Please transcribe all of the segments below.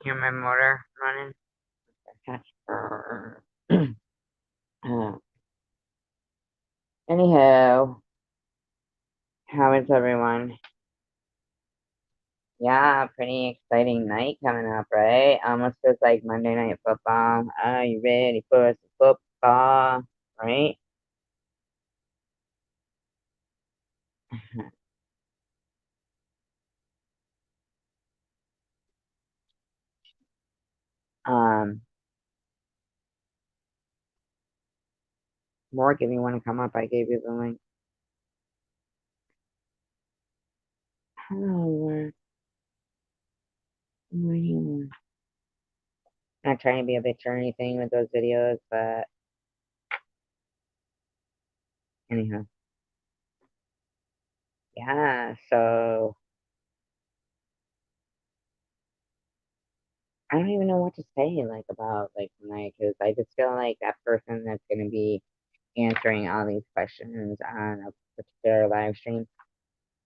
Hear my motor running? uh, Anyhow, how is everyone? Yeah, pretty exciting night coming up, right? Almost feels like Monday Night Football. Are you ready for some football? Right? um, Mark, if you want to come up, I gave you the link. Hello, Mark. How are you? Not trying to be a bitch or anything with those videos, but anyhow. Yeah, so I don't even know what to say, like, about, like, tonight, because I just feel like that person that's going to be answering all these questions on a particular live stream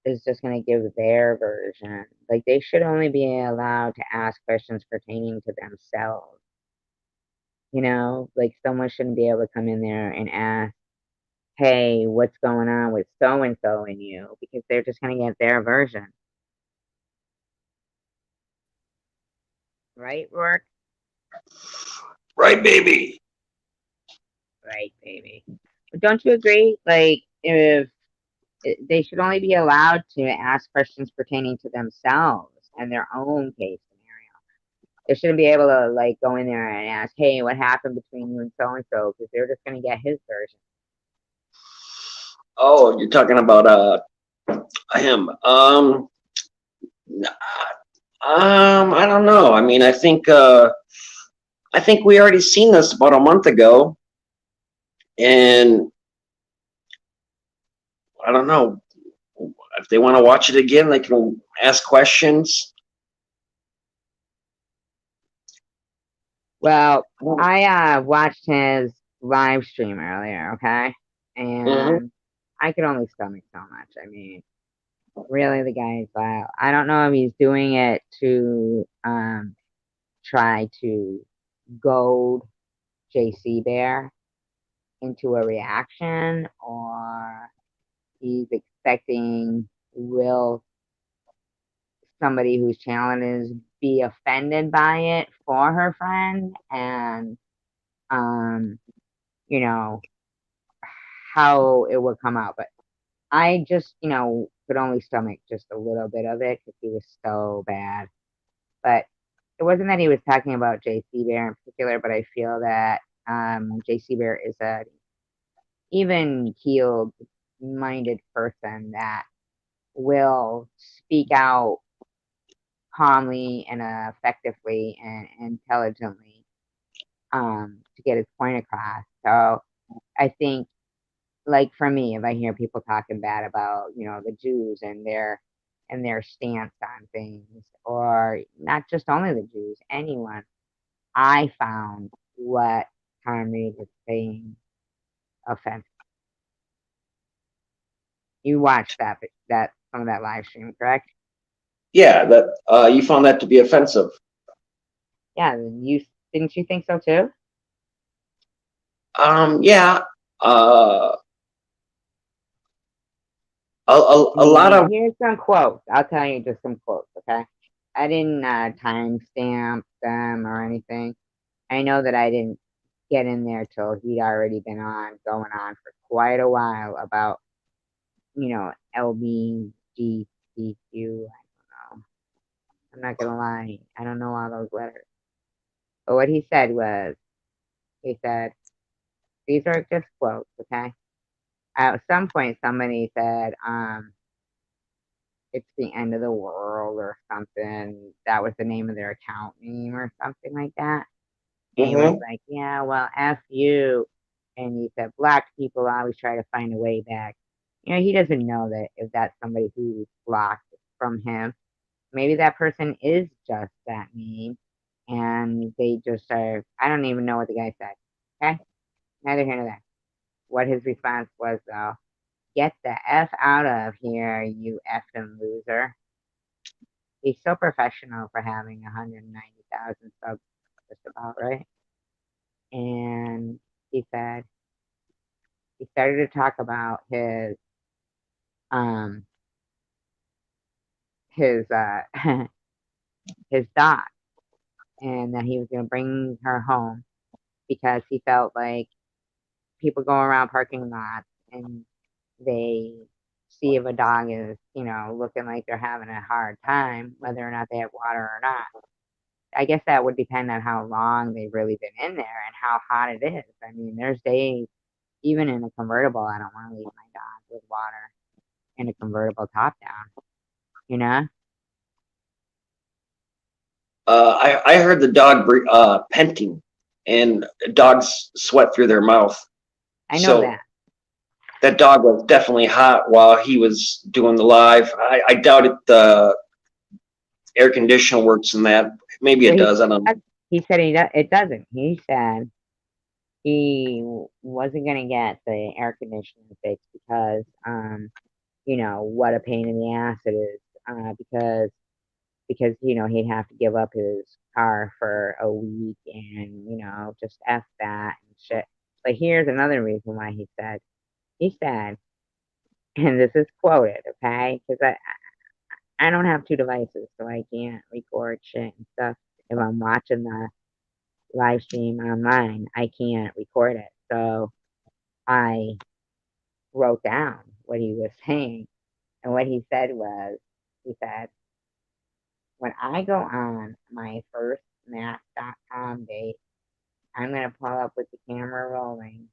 is just going to give their version. Like, they should only be allowed to ask questions pertaining to themselves. You know, like, someone shouldn't be able to come in there and ask, hey, what's going on with so and so and you, because they're just going to get their version. Right, Rourke? Right, baby. Right, baby. But don't you agree? Like, if they should only be allowed to ask questions pertaining to themselves and their own case scenario. They shouldn't be able to, like, go in there and ask, "Hey, what happened between you and so and so?" Because they're just going to get his version. Oh, you're talking about him. I don't know. I mean, I think we already seen this about a month ago, and I don't know if they want to watch it again. They can ask questions. Well, Mm-hmm. I watched his live stream earlier, okay, and I could only stomach so much. I mean, really, the guy's wild. I don't know if he's doing it to try to goad JC Bear into a reaction, or he's expecting will somebody whose challenge is be offended by it for her friend, and um you know how it would come out. But I just could only stomach just a little bit of it because he was so bad. But it wasn't that he was talking about JC Bear in particular, but I feel that JC Bear is a even keeled minded person that will speak out calmly and effectively and intelligently to get his point across. So I think, like, for me, if I hear people talking bad about the Jews and their stance on things, or not just only the Jews, anyone, I found what Tom Reed is saying offensive. You watched that some of that live stream, correct? Yeah, that you found that to be offensive. Yeah, you didn't you think so too? Yeah. Uh, I a lot mean, of. here's some quotes. I'll tell you just some quotes, okay? I didn't timestamp them or anything. I know that I didn't get in there till he'd already been going on for quite a while about, LBGTQ. I don't know. I'm not gonna lie. I don't know all those letters. But what he said was, he said, these are just quotes, okay? At some point, somebody said, it's the end of the world or something. That was the name of their account name or something like that. And he was Mm-hmm. like, yeah, well, F you. And he said, black people always try to find a way back. He doesn't know that if that's somebody who's blocked from him, maybe that person is just that mean. And they just are, I don't even know what the guy said. Okay? Neither here nor there. What his response was, though, get the F out of here, you effing loser. He's so professional for having 190,000 50,000 subs, just about, right? And he said, he started to talk about um, his, his dog, and that he was going to bring her home because he felt like people go around parking lots and they see if a dog is, looking like they're having a hard time, whether or not they have water or not. I guess that would depend on how long they've really been in there and how hot it is. I mean, there's days, even in a convertible, I don't want to leave my dog with water in a convertible top down, you know? I heard the dog panting, and dogs sweat through their mouth. I know So that. that dog was definitely hot while he was doing the live. I doubt it. The air conditioner works in that. Maybe So it does. I don't know. he said it doesn't. He said he wasn't going to get the air conditioning fixed because, what a pain in the ass it is. Because he'd have to give up his car for a week and just f that and shit. But here's another reason why he said, and this is quoted, okay? Because I don't have two devices, so I can't record shit and stuff. If I'm watching the live stream online, I can't record it. So I wrote down what he was saying. And what he said was, he said, when I go on my first Match.com date, I'm going to pull up with the camera rolling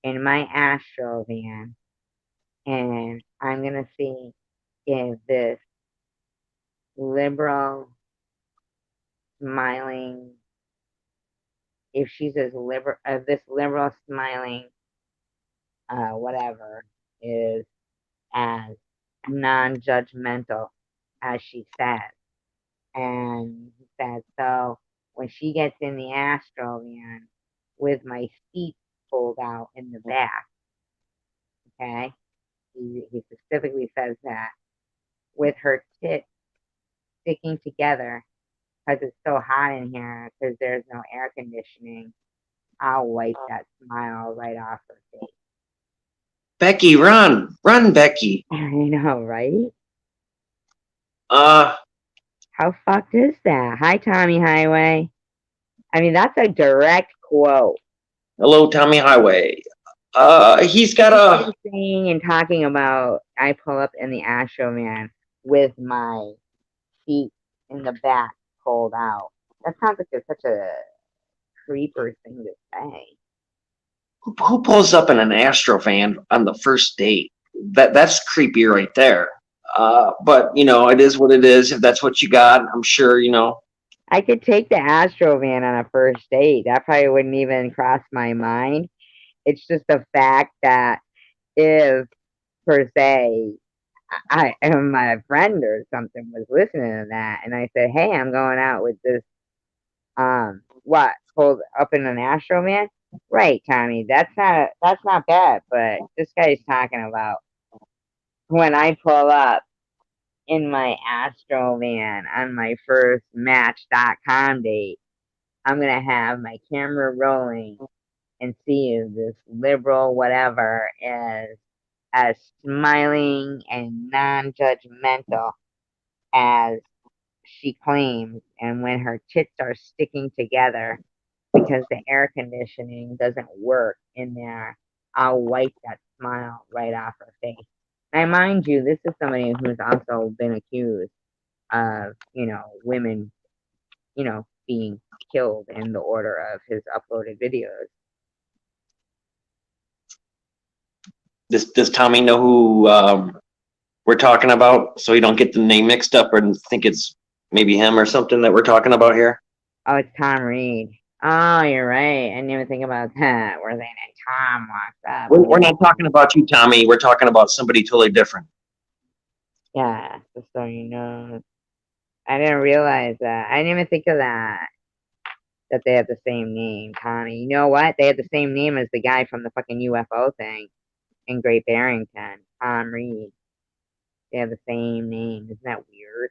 in my Astro van, and I'm going to see if this liberal smiling, if she's as liberal, this liberal smiling, whatever, is as non-judgmental as she says. And he said, so when she gets in the Astro van with my seat pulled out in the back, okay, he specifically says that with her tits sticking together because it's so hot in here because there's no air conditioning, I'll wipe that smile right off her face. Becky, run, Becky. I know, right? Uh, How fucked is that? Hi, Tommy Highway. I mean, that's a direct quote. hello, Tommy Highway. He's got a. Saying and talking about, I pull up in the Astro Man with my feet in the back pulled out. That sounds like such a creeper thing to say. Who pulls up in an Astro van on the first date? That's creepy right there. But it is what it is. If that's what you got, I'm sure. I could take the Astro Van on a first date. That probably wouldn't even cross my mind. It's just the fact that if, per se, my friend or something was listening to that, and I said, "Hey, I'm going out with this, what, pulled up in an Astro Man." Right, Tommy. That's not bad. But this guy's talking about when I pull up in my Astro Van on my first Match.com date. I'm gonna have my camera rolling and see if this liberal whatever is as smiling and non-judgmental as she claims, and when her tits are sticking together because the air conditioning doesn't work in there, I'll wipe that smile right off her face. Now, mind you, this is somebody who's also been accused of, women, being killed in the order of his uploaded videos. Does Tommy know who we're talking about, so he don't get the name mixed up and think it's maybe him or something that we're talking about here? Oh, it's Tom Reed. Oh, you're right. I didn't even think about that. Where they Tom walked up. We're not talking about you, Tommy. We're talking about somebody totally different. Yeah, just so you know. I didn't realize that. I didn't even think of that they have the same name, Tommy. You know what? They have the same name as the guy from the fucking UFO thing in Great Barrington, Tom Reed. They have the same name. Isn't that weird?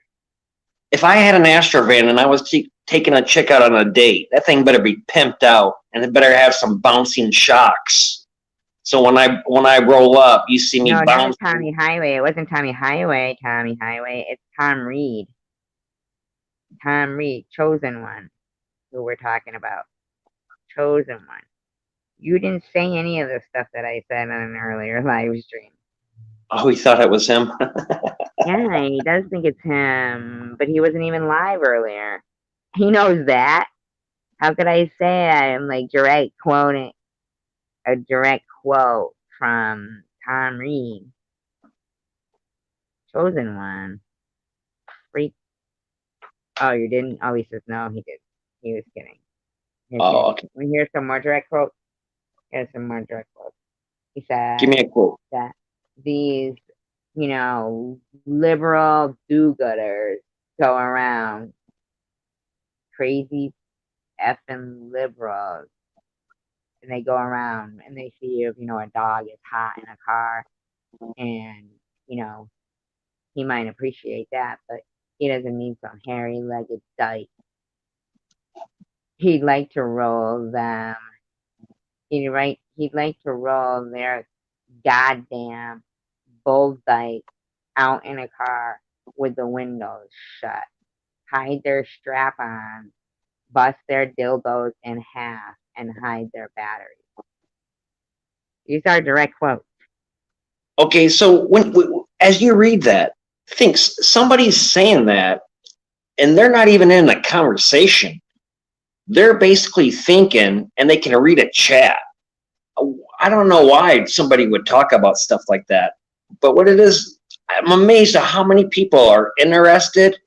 if I had an Astrovan and I was taking a chick out on a date, that thing better be pimped out and it better have some bouncing shocks. So when I roll up, you see me No, that was bouncing. Tommy Highway. It wasn't Tommy Highway. Tommy Highway. It's Tom Reed. Tom Reed, chosen one. Who we're talking about? Chosen one. You didn't say any of the stuff that I said on an earlier live stream. Oh, he thought it was him. Yeah, he does think it's him, but he wasn't even live earlier. He knows that. How could I say I am like direct quoting a direct quote from Tom Reed, chosen one? Freak. Oh, you didn't? Oh, he says no, he did. He was kidding. He was Oh, kidding. okay. We hear some more direct quotes. Here's some more direct quotes. He Give said me a quote. that these, liberal do-gooders go around, crazy effing liberals, and they go around and they see if a dog is hot in a car, and he might appreciate that, but he doesn't need some hairy-legged dyke. He'd like to roll them. He'd like to roll their goddamn bull dyke out in a car with the windows shut, hide their strap on, bust their dildos in half, and hide their batteries. These are direct quotes. Okay, so as you read that, thinks somebody's saying that, and they're not even in a conversation. They're basically thinking, and they can read a chat. I don't know why somebody would talk about stuff like that, but what it is, I'm amazed at how many people are interested.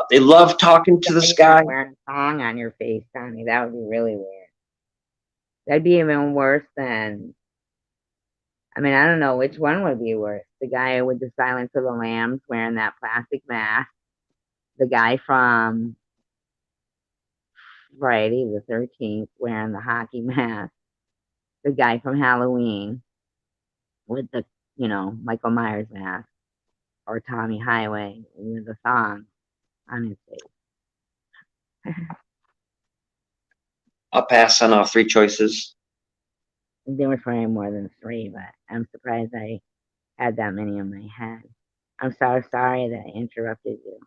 They love talking to this guy. Wearing a song on your face, Tommy. That would be really weird. That'd be even worse than. I mean, I don't know which one would be worse. The guy with the Silence of the Lambs wearing that plastic mask. The guy from Friday the 13th wearing the hockey mask. The guy from Halloween with the, Michael Myers mask. Or Tommy Highway with a song on his face. I'll pass on all three choices. There was probably more than three, but I'm surprised I had that many in my head. I'm so sorry that I interrupted you.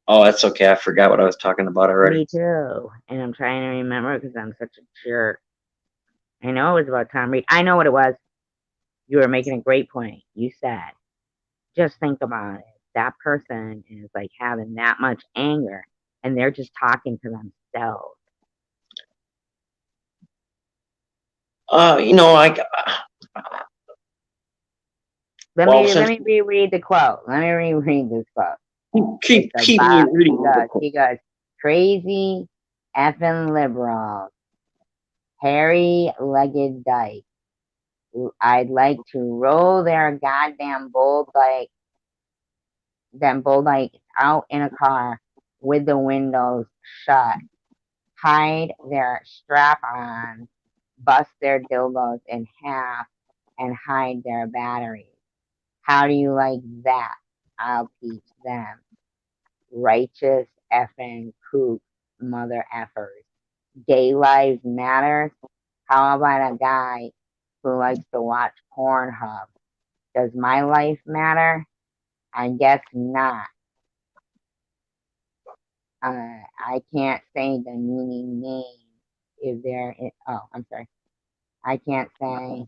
Oh, that's okay. I forgot what I was talking about already. Me too. And I'm trying to remember because I'm such a jerk. I know it was about Tom Reed. I know what it was. You were making a great point. You said, just think about it. That person is like having that much anger and they're just talking to themselves. You know, I. Let Well, me reread the quote. Let me reread this quote. keep me reading. He goes, crazy effing liberals, hairy-legged dyke. I'd like to roll their goddamn bull dyke out in a car with the windows shut, hide their strap-on, bust their dildos in half, and hide their batteries. How do you like that? I'll teach them. Righteous effing kook mother effers. Gay lives matter. How about a guy who likes to watch Pornhub? Does my life matter? I guess not. I can't say the meaning name if there is. Oh, I'm sorry. I can't say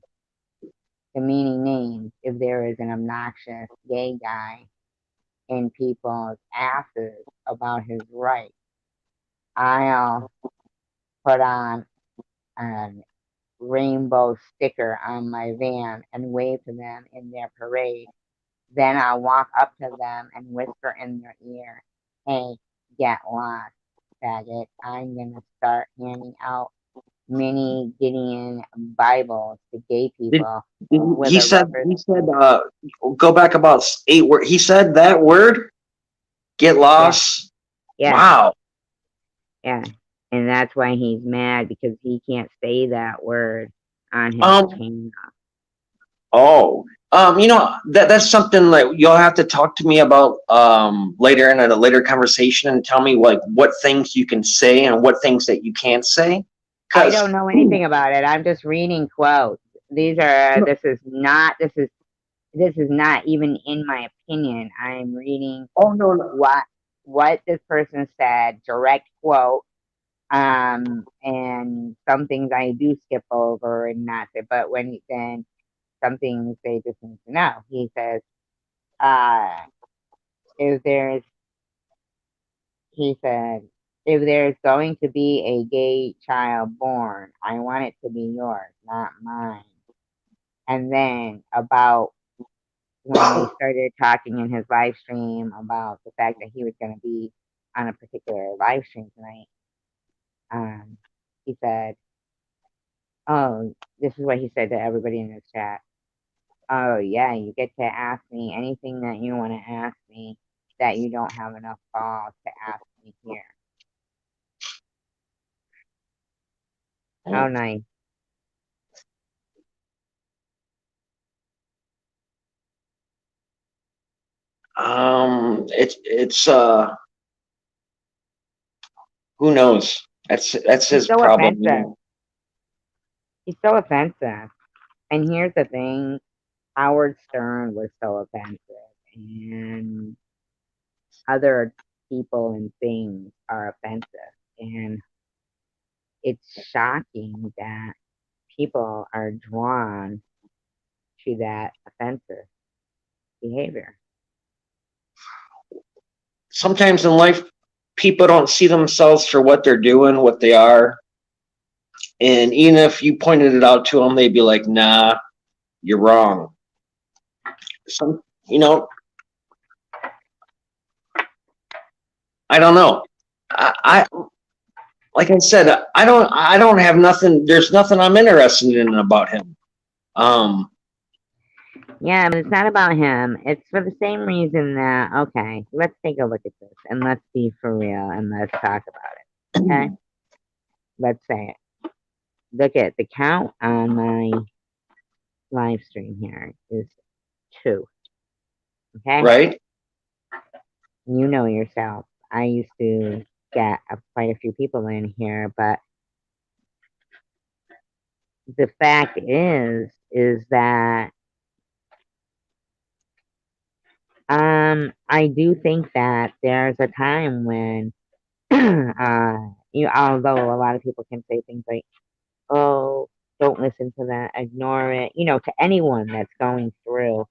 the meaning names if there is an obnoxious gay guy in people's asses about his rights. I'll put on a rainbow sticker on my van and wave to them in their parade. Then I'll walk up to them and whisper in their ear, hey, get lost, faggot. I'm going to start handing out mini Gideon Bibles to gay people. He said, go back about 8 words. He said that word, get lost. Yeah. Wow. Yeah. And that's why he's mad because he can't say that word on his channel. Oh, That's something like you'll have to talk to me about later in a later conversation and tell me like what things you can say and what things that you can't say. I Because don't know anything about it. I'm just reading quotes. These are this is not even in my opinion. I'm reading oh no, no. what this person said, direct quote. And some things I do skip over and not say, but then some things they just need to know. He says, uh, if there's he said, if there's going to be a gay child born, I want it to be yours, not mine. And then about when they started talking in his live stream about the fact that he was going to be on a particular live stream tonight, um, he said, "Oh, this is what he said to everybody in his chat. Oh yeah, you get to ask me anything that you want to ask me that you don't have enough balls to ask me here." How nice. It's who knows? That's He's his so problem. offensive. He's so offensive. And here's the thing, Howard Stern was so offensive, and other people and things are offensive. And it's shocking that people are drawn to that offensive behavior. Sometimes in life, people don't see themselves for what they're doing, what they are, and even if you pointed it out to them, they'd be like, "Nah, you're wrong." Some, you know, I don't know. I like I said, I don't have nothing. There's nothing I'm interested in about him. Um, Yeah, but it's not about him. It's for the same reason that, okay, let's take a look at this and let's be for real and let's talk about it. Okay? Let's say it. Look at the count on my live stream here is two. Okay? right? You know yourself. I used to get quite a few people in here, but the fact is that I do think that there's a time when although a lot of people can say things like, "Oh, don't listen to that, ignore it," to anyone that's going through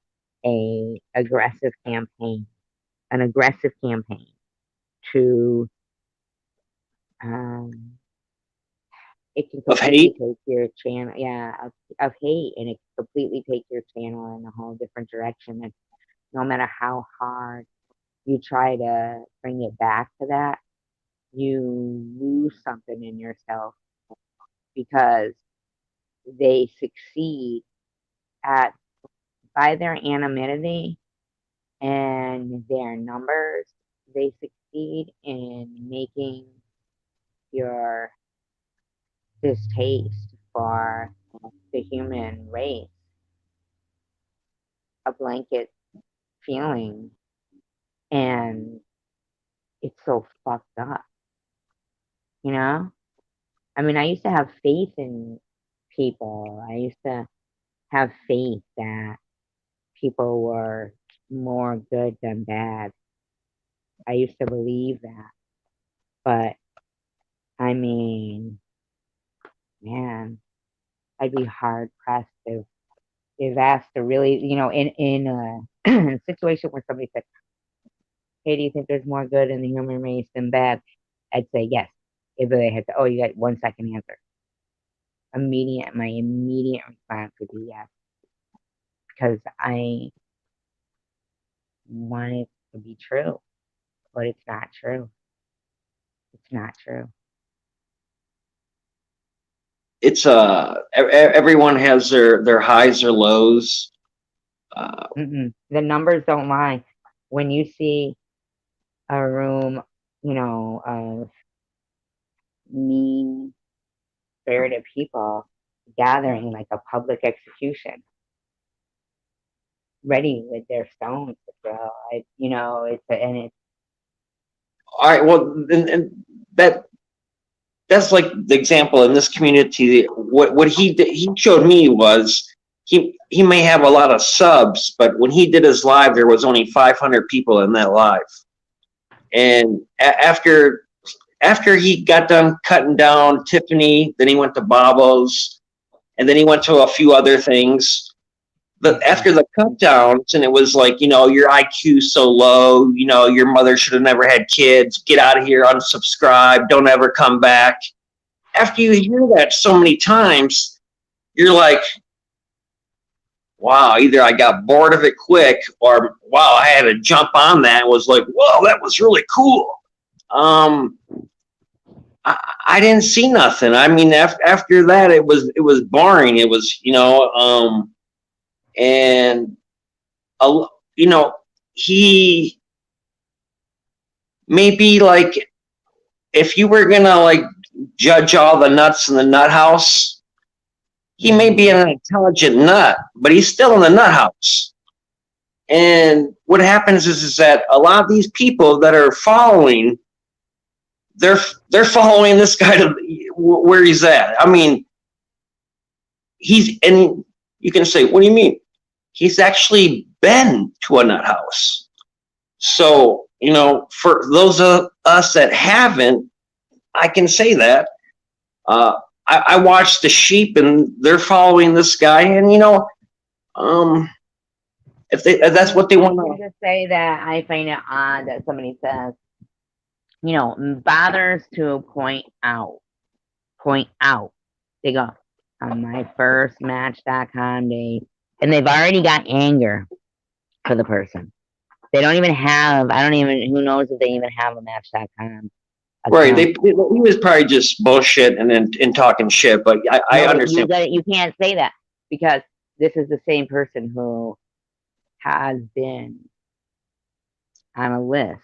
a aggressive campaign, an aggressive campaign to um it can Of completely hate. take your channel, yeah, of hate, and it can completely take your channel in a whole different direction. And no matter how hard you try to bring it back to that, you lose something in yourself because they succeed at by their anonymity and their numbers, they succeed in making your distaste for the human race a blanket feeling, and it's so fucked up, you know? I mean, I used to have faith in people. I used to have faith that people were more good than bad. I used to believe that. But I mean, man, I'd be hard pressed if asked to really, in a, in a situation where somebody said, "Hey, do you think there's more good in the human race than bad?" I'd say yes. If they had said, "Oh, you got 1 second answer," my immediate response would be yes, because I want it to be true, but it's not true. It's not true. It's everyone has their highs or lows. Uh, The numbers don't lie. When you see a room, of mean spirited people gathering like a public execution, ready with their stones to throw. And it's All right, well, and that that's like the example in this community. What he did, he showed me was he may have a lot of subs, but when he did his live, there was only 500 people in that live. And after he got done cutting down Tiffany, then he went to Bobo's, and then he went to a few other things. But after the cut downs, and it was like, your IQ so low, your mother should have never had kids, get out of here, unsubscribe, don't ever come back. After you hear that so many times, you're like, wow, either I got bored of it quick, or wow, I had to jump on that and was like, whoa, that was really cool. Um, I didn't see nothing. I mean, after that, it was boring. It was, and you know, he maybe like if you were gonna like judge all the nuts in the nut house, he may be an intelligent nut, but he's still in the nut house. And what happens is that a lot of these people that are following, they're following this guy to where he's at. I mean, and you can say, what do you mean? He's actually been to a nut house. So, for those of us that haven't, I can say that. I watched the sheep and they're following this guy, and if that's what they want to just say that I find it odd that somebody says, bothers to point out. They go on my first Match.com day, and they've already got anger for the person. They don't even have. I don't even. Who knows if they even have a Match.com. Right, he was probably just bullshit and talking shit, but I understand. You can't say that because this is the same person who has been on a list.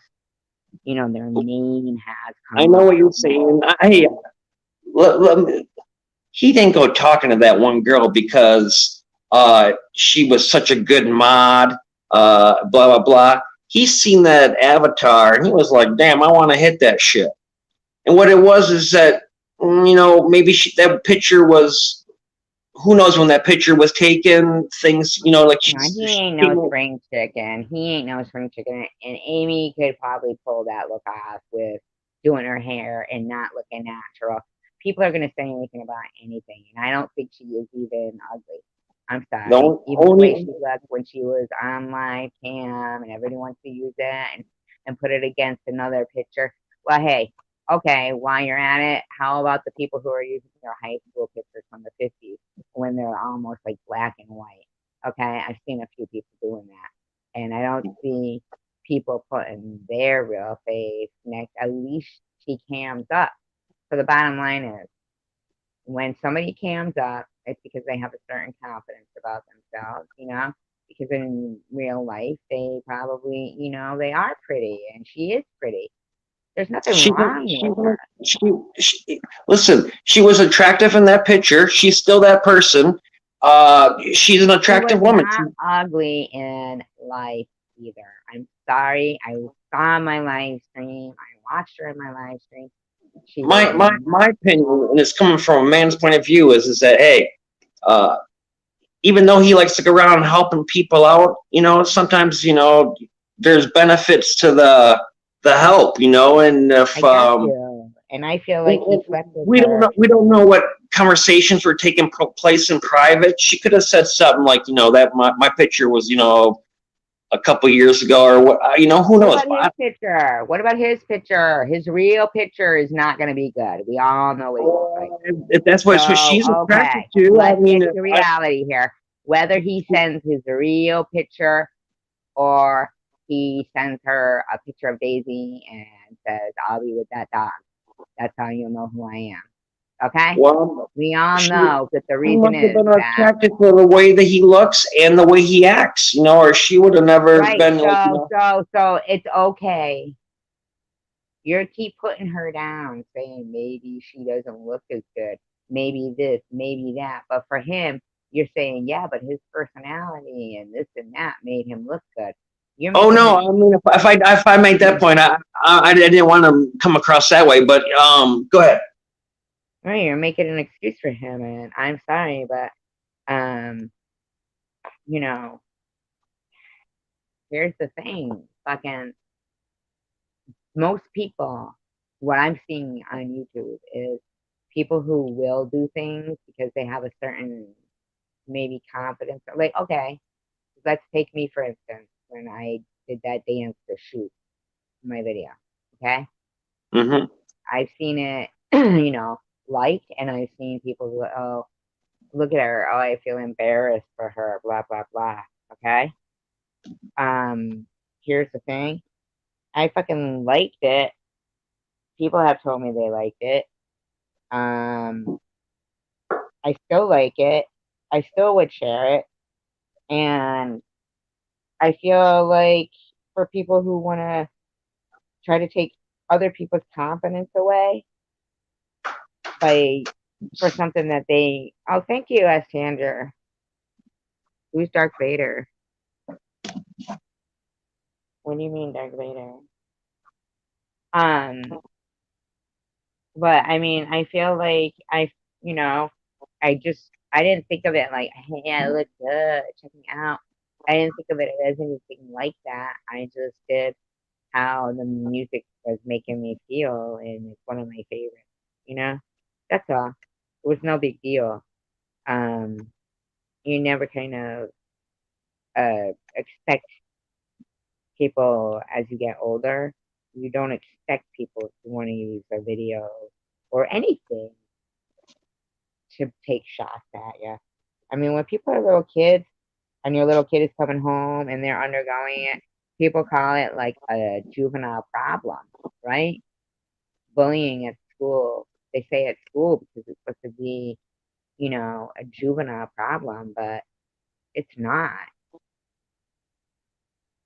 Their name has come. I know what you're saying. He didn't go talking to that one girl because she was such a good mod, blah, blah, blah. He's seen that avatar and he was like, damn, I want to hit that shit. And what it was is that, maybe that picture was, who knows when that picture was taken, things, like. He ain't no spring chicken. And Amy could probably pull that look off with doing her hair and not looking natural. People are going to say anything about anything. And I don't think she is even ugly. I'm sorry. Even the way she looked when she was on live cam and everybody wants to use it and put it against another picture. Well, hey, okay, while you're at it, how about the people who are using their high school pictures from the 50s when they're almost like black and white? Okay, I've seen a few people doing that. And I don't see people putting their real face next. At least she cams up. So the bottom line is, when somebody cams up, it's because they have a certain confidence about themselves, because in real life, they probably, they are pretty and she is pretty. There's nothing wrong with her. Listen, she was attractive in that picture. She's still that person. She's an attractive woman. Not ugly in life either. I'm sorry. I saw my live stream. I watched her in my live stream. My opinion, and it's coming from a man's point of view, is that hey, even though he likes to go around helping people out, sometimes there's benefits to the help, and if and I feel like we don't know what conversations were taking place in private. She could have said something like, that my picture was, a couple years ago, or what, who knows? What about his picture? His real picture is not going to be good. We all know what he looks like. If that's what she's attracted to. Let's get to reality here. Whether he sends his real picture or he sends her a picture of Daisy and says, I'll be with that dog. That's how you'll know who I am. Okay? Well, we all know that the reason is attracted to the way that he looks and the way he acts, or she would have never been. So it's okay. You keep putting her down, saying maybe she doesn't look as good, maybe this, maybe that. But for him, you're saying, yeah, but his personality and this and that made him look good. You're Oh making no, him I mean if I made that point, I didn't want to come across that way. But go ahead. right, you're making an excuse for him, and I'm sorry, but um, you know, here's the thing, fucking most people, what I'm seeing on YouTube is people who will do things because they have a certain maybe confidence. Like, okay, let's take me for instance when I did that dance to shoot my video. Okay, Hmm. I've seen it, you know, liked, and I've seen people go, oh, look at her. Oh, I feel embarrassed for her. Blah blah blah. Okay. Um, here's the thing. I fucking liked it. People have told me they liked it. Um, I still like it. I still would share it. And I feel like for people who want to try to take other people's confidence away by for something that they oh thank you, Astander. Who's Darth Vader? What do you mean Darth Vader? Um, but I mean I feel like you know, I didn't think of it like, hey, I look good, check me out. I didn't think of it as anything like that. I just did how the music was making me feel, and it's one of my favorites. You know, that's all. It was no big deal. Um, you never kind of expect people as you get older. You don't expect people to want to use a video or anything to take shots at you. I mean, when people are little kids and your little kid is coming home and they're undergoing it, people call it like a juvenile problem, right? Bullying at school. They say at school because it's supposed to be, you know, a juvenile problem, but it's not.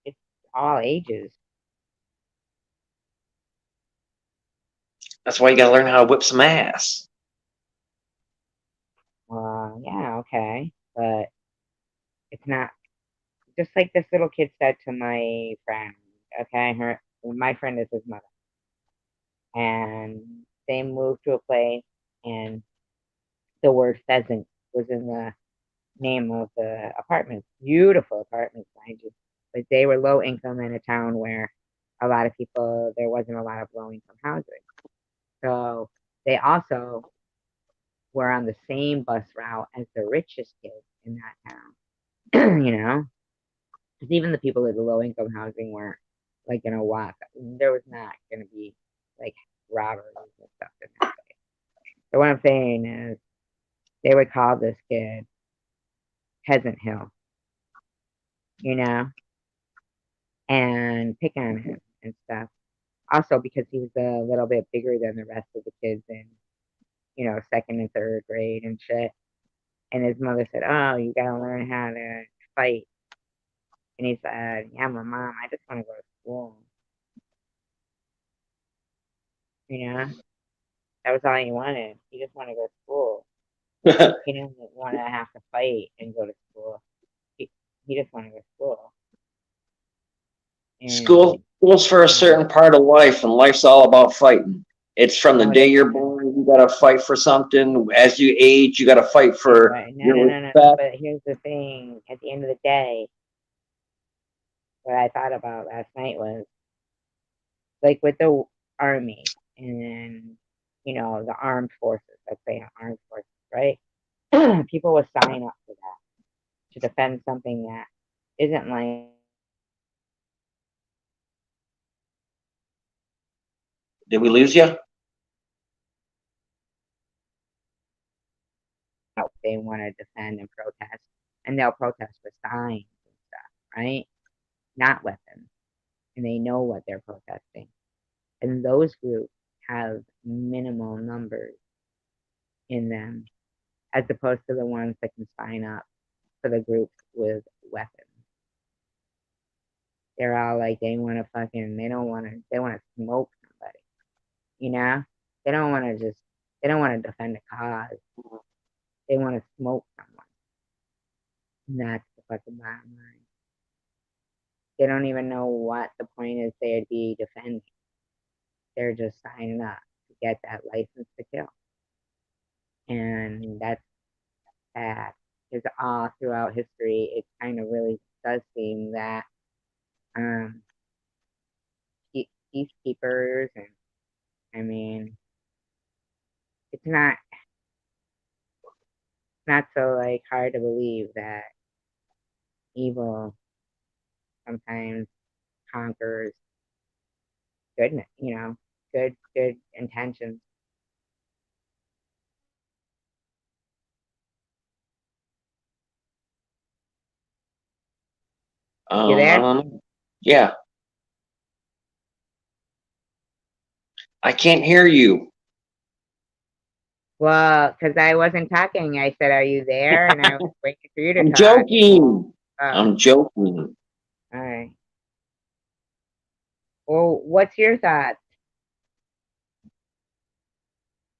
It's all ages. That's why you got to learn how to whip some ass. Yeah, okay, but it's not just like this little kid said to my friend. Okay, my friend is his mother, and they moved to a place, and the word pheasant was in the name of the apartments. Beautiful apartments, mind you. But they were low income in a town where a lot of people, there wasn't a lot of low income housing. So they also were on the same bus route as the richest kids in that town, you know? Because even the people in the low income housing weren't like going to walk. There was not going to be like robberies and stuff in that place. So what I'm saying is they would call this kid Peasant Hill, you know, and pick on him and stuff. Also because he was a little bit bigger than the rest of the kids in, you know, second and third grade and shit. And his mother said, oh, you gotta learn how to fight. And he said, yeah, my mom, I just want to go to school. You know, that was all he wanted. He just wanted to go to school. He didn't want to have to fight and go to school. He, he just wanted to go to school. And, School's for a you know, certain part of life, and life's all about fighting. It's from the no, it day you're isn't. born, you got to fight for something. As you age, you got to fight Yeah, for but no, no, your no, no. respect. But here's the thing. At the end of the day, what I thought about last night was like with the army and you know the armed forces. Let's say armed forces, right? People will sign up for that to defend something that isn't like Did we lose you? they want to defend and protest, and they'll protest with signs and stuff, right? Not weapons, and they know what they're protesting. And those groups have minimal numbers in them, as opposed to the ones that can sign up for the groups with weapons. They're all like they want to fucking they want to smoke somebody, you know? They don't want to just they don't want to defend a cause. They want to smoke someone. And that's the fucking bottom line. They don't even know what the point is they'd be defending. They're just signing up to get that license to kill. And that's sad. Because all throughout history, it kind of really does seem that um, peacekeepers, and I mean, it's not so like hard to believe that evil sometimes conquers goodness, good intentions. You I there? don't know. Yeah, I can't hear you. Well, because I wasn't talking, I said, "Are you there?" And I was waiting for you to I'm talk. joking. Oh, I'm joking. all right. Well, what's your thoughts?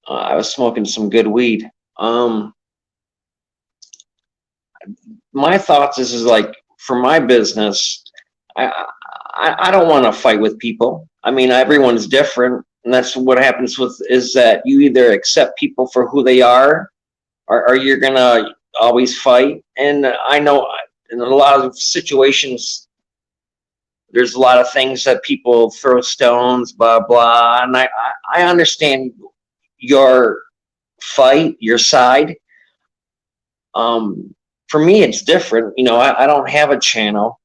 I was smoking some good weed. My thoughts is like for my business, I don't want to fight with people. I mean, everyone's different, and that's what happens with is that you either accept people for who they are, or you're gonna always fight. And I know in a lot of situations, there's a lot of things that people throw stones, blah blah, and I understand your fight, your side. For me, it's different. I don't have a channel,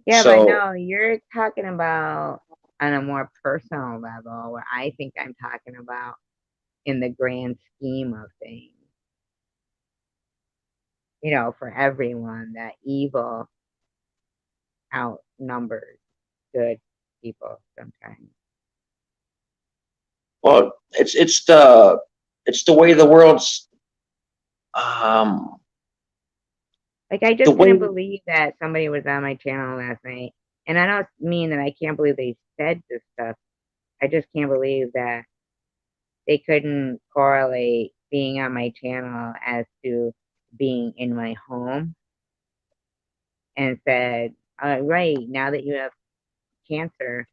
Yeah, but so no, you're talking about on a more personal level, where I think I'm talking about in the grand scheme of things. For everyone, that evil outnumbers good people sometimes. well, it's the way the world's um Like, I the just way. couldn't believe that somebody was on my channel last night. And I don't mean that I can't believe they said this stuff. I just can't believe that they couldn't correlate being on my channel as to being in my home, and said, right, now that you have cancer,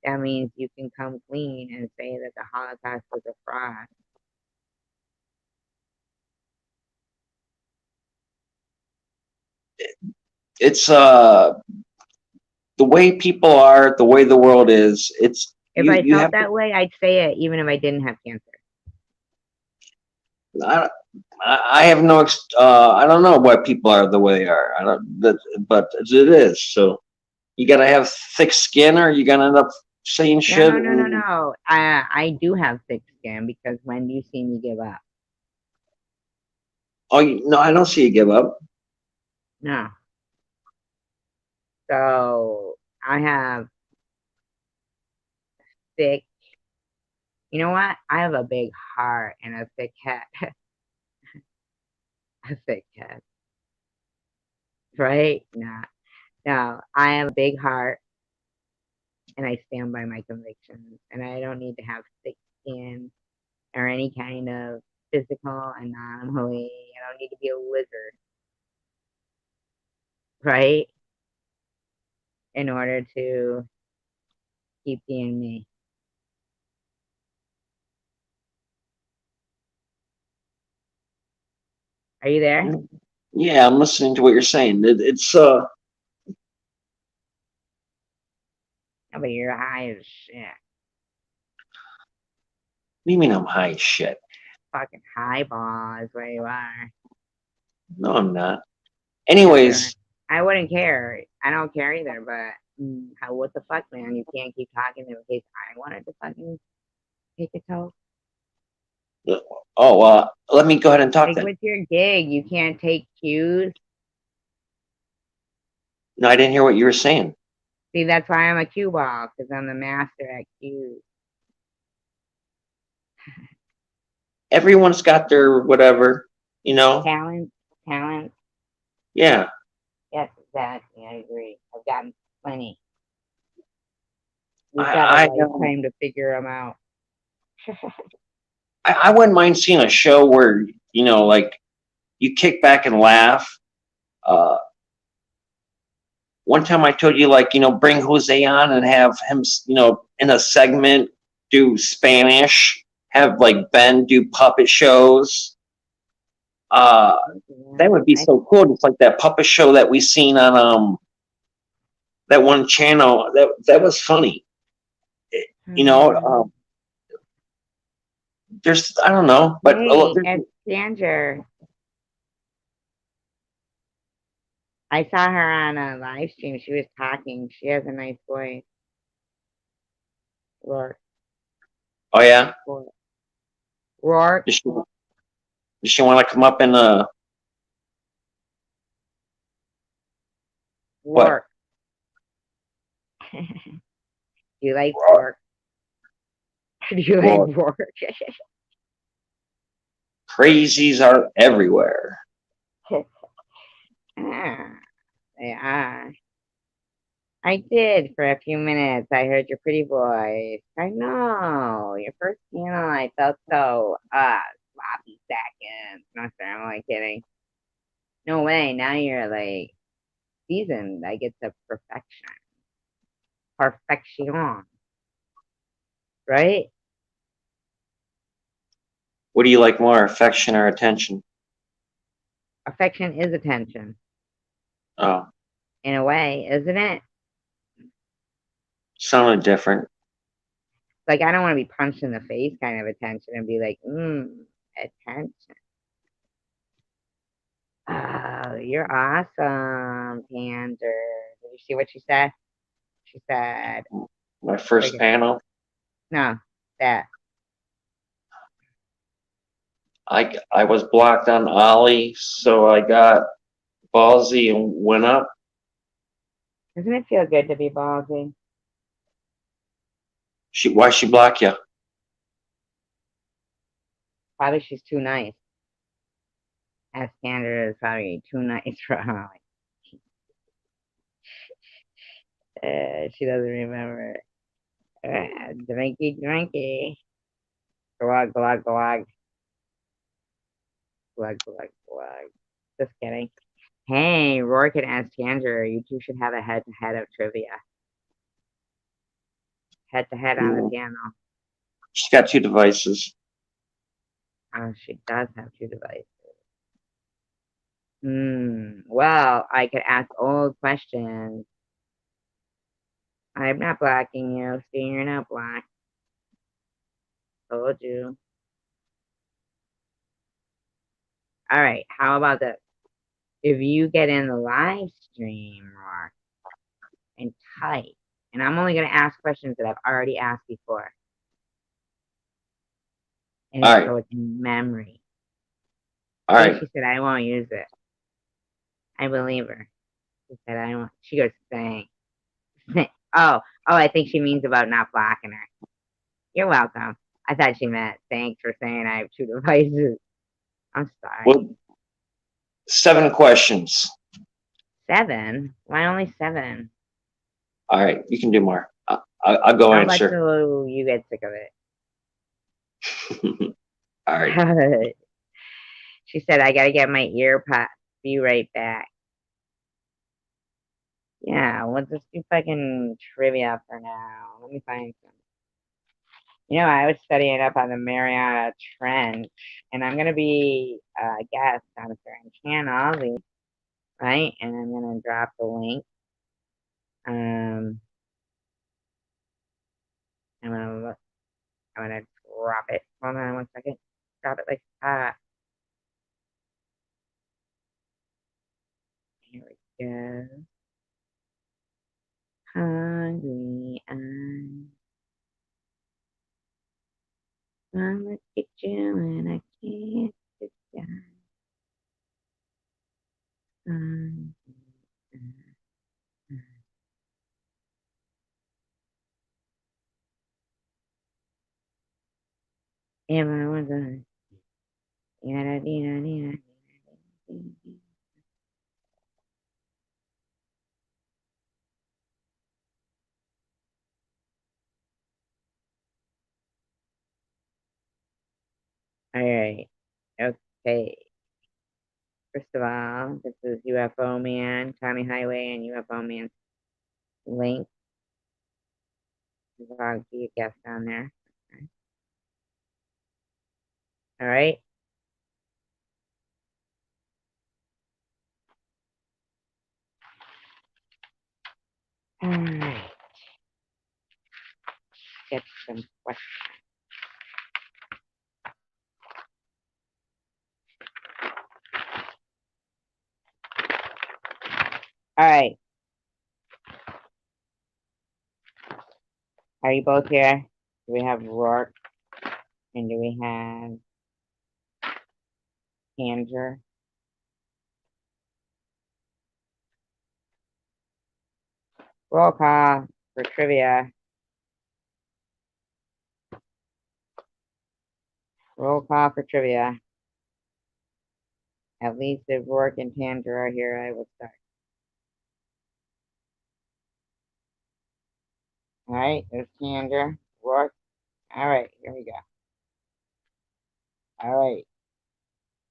that means you can come clean and say that the Holocaust was a fraud. It's the way people are, the way the world is. It's If you I you felt have to. that way, I'd say it even if I didn't have cancer. I, I have no. I don't know why people are the way they are. I don't. But it is. So you gotta have thick skin, or you're gonna end up saying No, shit. no, no, no, no. I do have thick skin, because when do you see me give up? Oh no, I don't see you give up. No. So I have thick, you know what? I have a big heart and a thick head. A thick head, right? Nah. No, I have a big heart and I stand by my convictions, and I don't need to have thick skin or any kind of physical anomaly. I don't need to be a lizard, right? In order to keep being me. Are you there? Yeah, I'm listening to what you're saying. It's No, but you're high as shit. What do you mean I'm high as shit? Fucking highball is where you are. No, I'm not. Yes, sir. Anyways, I wouldn't care. I don't care either, but what the fuck, man? You can't keep talking in case I wanted to fucking take a toe. oh, let me go ahead and talk Like, then. with your gig, you can't take cues. No, I didn't hear what you were saying. See, that's why I'm a cue ball, because I'm the master at cues. Everyone's got their whatever, you know. Talent, talent. Yeah, Yes, exactly. I agree. I've gotten plenty. We've got a I lifetime to figure them out. I wouldn't mind seeing a show where like you kick back and laugh, Uh, One time I told you, like, bring Jose on and have him, in a segment do Spanish, have like Ben do puppet shows. That would be so cool. It's like that puppet show that we seen on that one channel. That was funny. You know, there's I don't know, but hey, it's Sandra. I saw her on a live stream. She was talking. She has a nice voice. Rourke. oh yeah, Rourke. does she want to come up and what? Rourke. Do you like Rourke? Do you like Rourke? Crazies are everywhere. Yeah. I did for a few minutes. I heard your pretty voice. I know. Your first piano, I felt so sloppy seconds. No, sir, I'm only kidding. No way. Now you're like seasoned. Like it's a perfection. Perfection. Right? What do you like more, affection or attention? Affection is attention. Oh, In a way, isn't it? sounded different. Like I don't want to be punched in the face kind of attention and be like, attention. Oh, you're awesome, Pander. Did you see what she said? She said, My first panel. No, that. I was blocked on Ollie, so I got ballsy and went up. Doesn't it feel good to be ballsy? Why she block you? Probably she's too nice. As Pander is probably too nice for Holly. She doesn't remember. Drinky. Glug, glug, glug. Glug, glug, glug. Just kidding. Hey, Rourke and ask Tanger, you two should have a head-to-head of trivia. Head-to-head on the piano. She's got 2 devices. Oh, she does have 2 devices. Well, I could ask old questions. I'm not blocking you. See, you're not blocked. Told you. All right, how about this? If you get in the live stream, Rourke, and type, and I'm only going to ask questions that I've already asked before. And so it's in memory. All right. She said, I won't use it. I believe her. She said, I won't. She goes, thanks. Oh, I think she means about not blocking her. You're welcome. I thought she meant thanks for saying I have 2 devices. I'm sorry. Well, 7 questions. 7? Why only 7? All right, you can do more. I'll go answer. Until you get sick of it. All right. She said, I gotta get my ear popped. Be right back. Yeah, let's just do fucking trivia for now. Let me find some. I was studying up on the Mariana Trench, and I'm gonna be a guest on a certain channel, right? And I'm gonna drop the link. I'm gonna look. I'm gonna drop it. Hold on 1 second. Drop it like that. Here we go. Hungry eyes. I look at you and I can't decide. If I was a all right. Okay. First of all, this is UFO Man, Tommy Highway, and UFO Man's link. I'll be a guest down there. Okay. All right. All right. Get some questions. All right. Are you both here? Do we have Rourke? And do we have Andrew? Roll call for trivia. Roll call for trivia. At least if Rourke and Tandra are here, I will start. All right, there's Tandra. Rourke. All right, here we go. All right.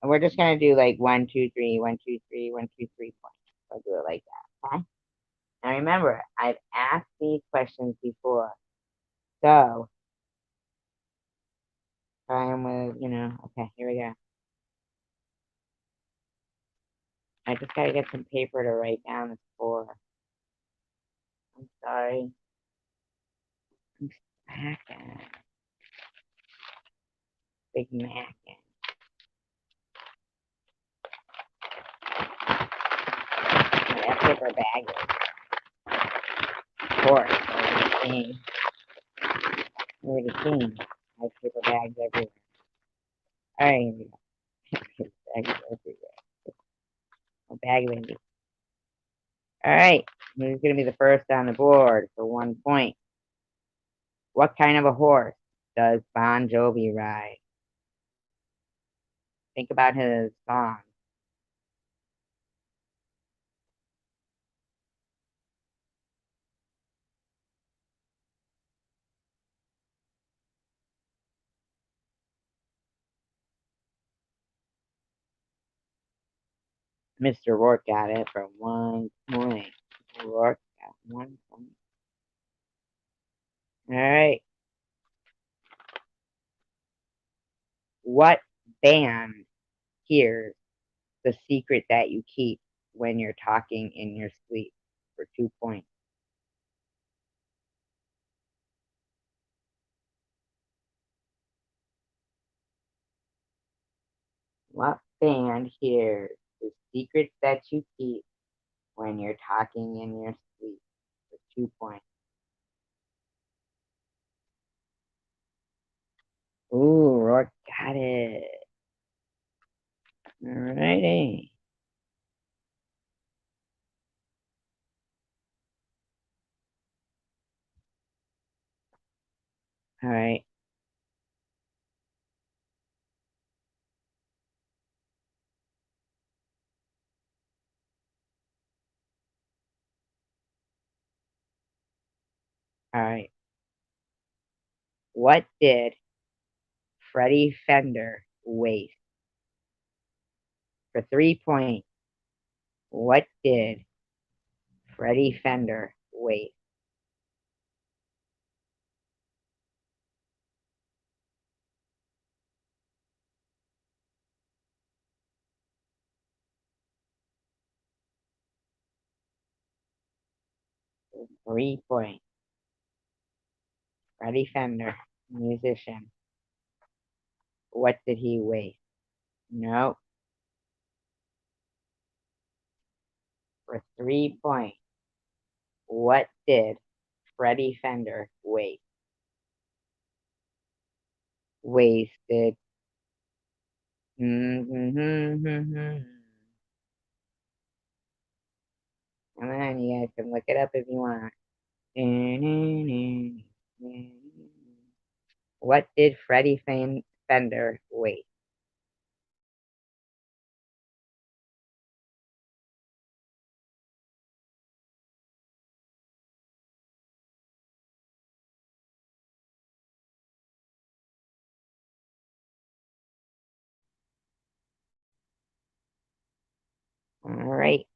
And we're just gonna do like 1, 2, 3, 1, 2, 3, 1, 2, 3 points. I'll do it like that. Okay. Now remember, I've asked these questions before. So try them with, okay, here we go. I just gotta get some paper to write down the score. I'm sorry. I'm smacking. Big macking. That paper bag is, of course, already seen. I have paper bags everywhere. All right, here we go. Bags everywhere. A bag baby. All right, who's gonna be the first on the board for 1 point? What kind of a horse does Bon Jovi ride? Think about his song. Mr. Rourke got it for 1 point. Rourke got 1 point. All right. What band hears the secret that you keep when you're talking in your sleep for 2 points? What band hears the secrets that you keep when you're talking in your sleep for 2 points? Ooh, Rourke got it. Alrighty. All right. All right. What did Freddie Fender waste? For 3 points, what did Freddie Fender waste? For 3 points. Freddie Fender, musician. What did he waste? No. For 3 points, what did Freddie Fender waste? Wasted. Come on, you guys can look it up if you want. What did Freddie Fender waste? All right.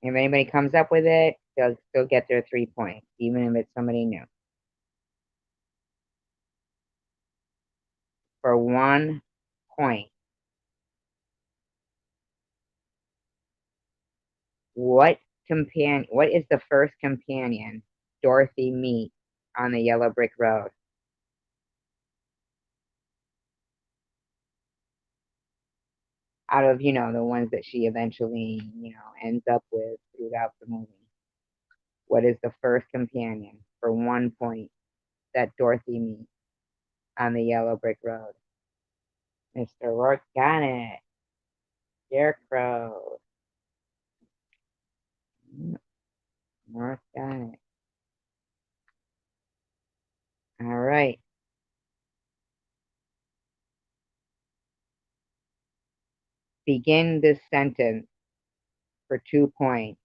If anybody comes up with it, they'll still get their 3 points, even if it's somebody new. For 1 point, what is the first companion Dorothy meets on the yellow brick road? Out of, the ones that she eventually, ends up with throughout the movie. What is the first companion for 1 point that Dorothy meets on the yellow brick road? Mr. Rourke got it. Scarecrow. Rourke got it. All right. Begin this sentence for 2 points.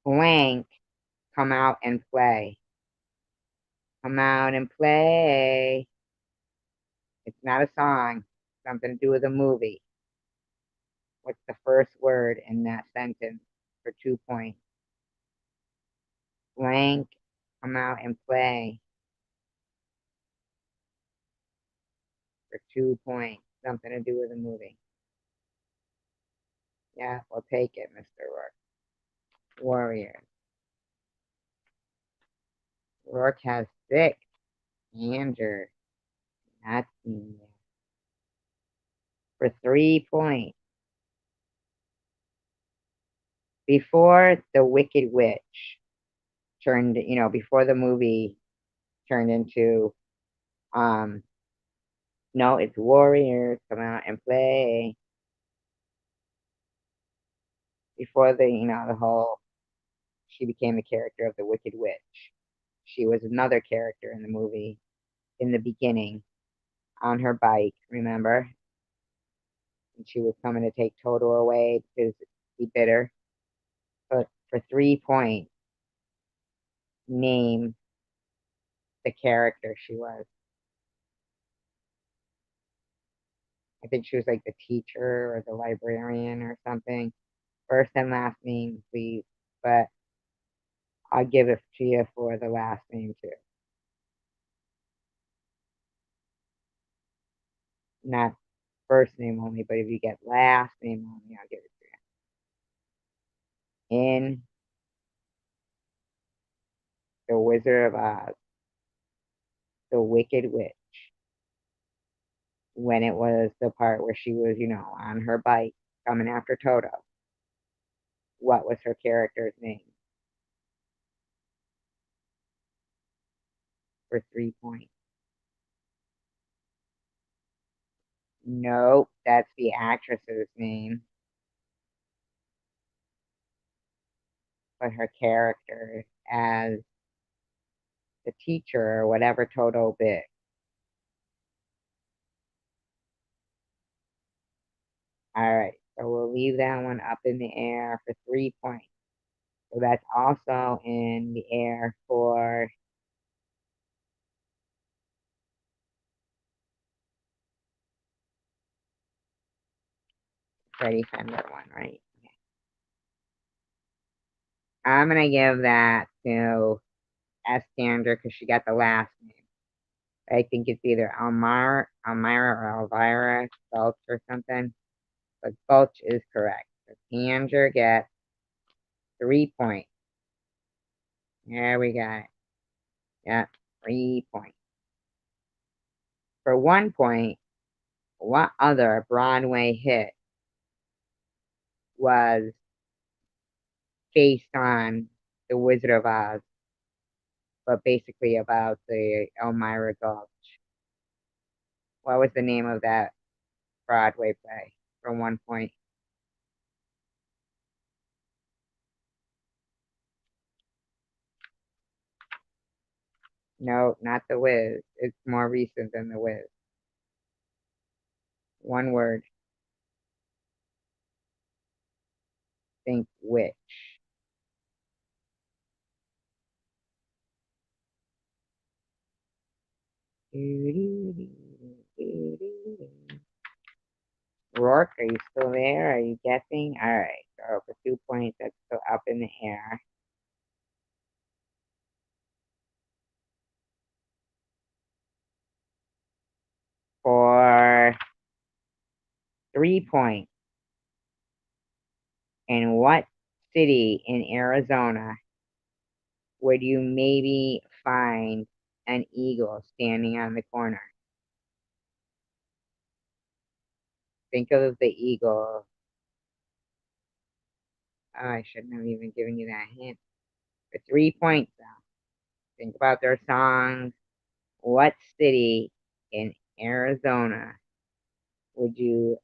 Blank, come out and play. Come out and play. It's not a song. Something to do with a movie. What's the first word in that sentence for 2 points? Blank, come out and play for 2 points. Something to do with a movie. Yeah, we'll take it, Mr. Rourke. Warriors. Rourke has 6. Andrew, not seen there. For 3 points. Before the Wicked Witch turned, before the movie turned into, no, it's Warriors, come out and play. Before the whole, she became the character of the Wicked Witch. She was another character in the movie in the beginning on her bike, remember? And she was coming to take Toto away because he bit her. But for 3 points, name the character she was. I think she was like the teacher or the librarian or something. First and last name, please. But I'll give it to you for the last name too. Not first name only, but if you get last name only, I'll give it to you. In The Wizard of Oz, the Wicked Witch, when it was the part where she was, on her bike coming after Toto, what was her character's name? For 3 points. Nope, that's the actress's name. But her character as the teacher or whatever Toto bit. All right, so we'll leave that one up in the air for 3 points. So that's also in the air for Freddie Fender one, right? Okay. I'm gonna give that to Sandra because she got the last name. I think it's either Elmira or Elvira Gulch or something. But Gulch is correct. So Sandra gets 3 points. There we got it. Yeah, 3 points. For 1 point, what other Broadway hit was based on The Wizard of Oz, but basically about the Elmira Gulch? What was the name of that Broadway play for 1 point? No, not The Wiz. It's more recent than The Wiz. 1 word. Think witch. Rourke, are you still there? Are you guessing? All right. So for 2 points, that's still up in the air. For 3 points, in what city in Arizona would you maybe find an eagle standing on the corner? Think of the eagle. Oh, I shouldn't have even given you that hint. For 3 points, though. Think about their songs. What city in Arizona would you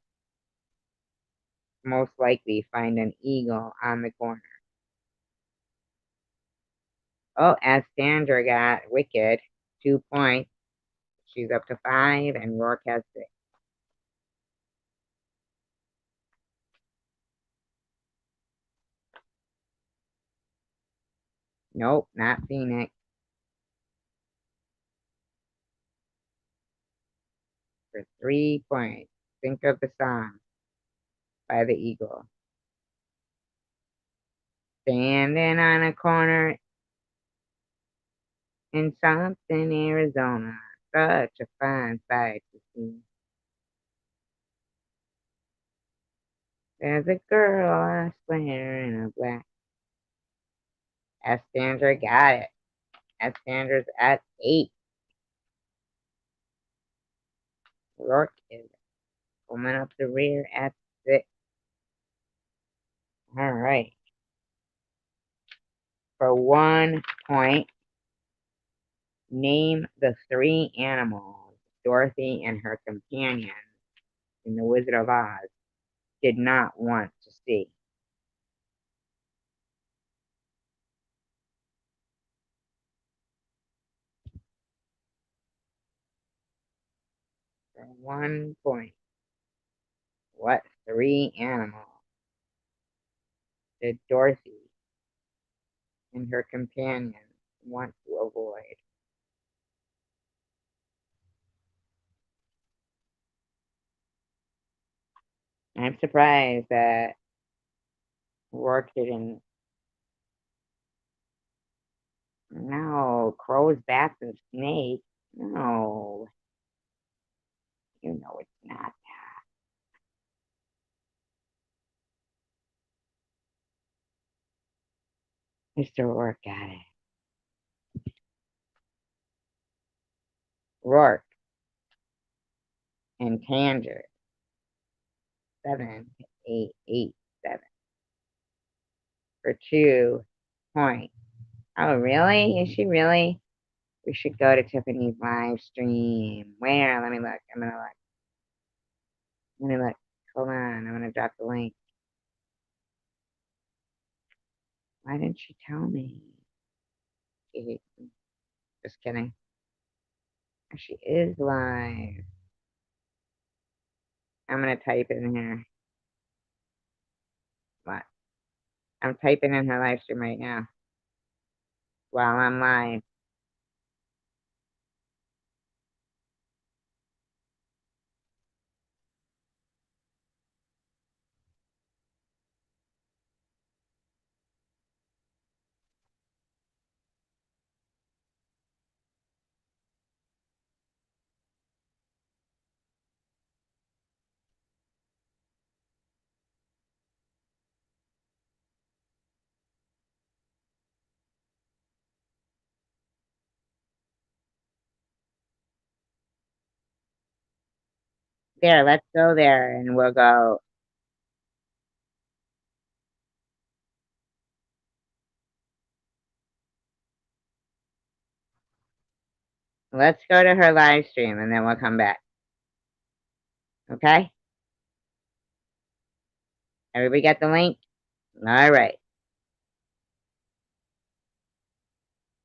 most likely find an eagle on the corner? Oh, as Sandra got Wicked, 2 points. She's up to 5, and Rourke has 6. Nope, not Phoenix. For 3 points, think of the song by the Eagle. Standing on a corner in something, Arizona. Such a fine sight to see. There's a girl, I swear, in a black. S. Sandra got it. S. Sandra's at 8. Rourke is coming up the rear at 6. All right. For 1 point, name the 3 animals Dorothy and her companion in The Wizard of Oz did not want to see. For 1 point, what 3 animals did Dorothy and her companion want to avoid? I'm surprised that Rourke didn't. No, crows, bats, and snakes. No, you know it's not. Mr. Rourke got it. Rourke and Tanger. 7, 8, 8, 7. For 2 points. Oh, really? Is she really? We should go to Tiffany's live stream. Where? Let me look. I'm gonna look. Let me look. Hold on. I'm gonna drop the link. Why didn't she tell me? She hates me. Just kidding. She is live. I'm gonna type it in here. What? I'm typing in her live stream right now. While I'm live. There, let's go there and we'll go. Let's go to her live stream and then we'll come back. Okay? Everybody got the link? All right.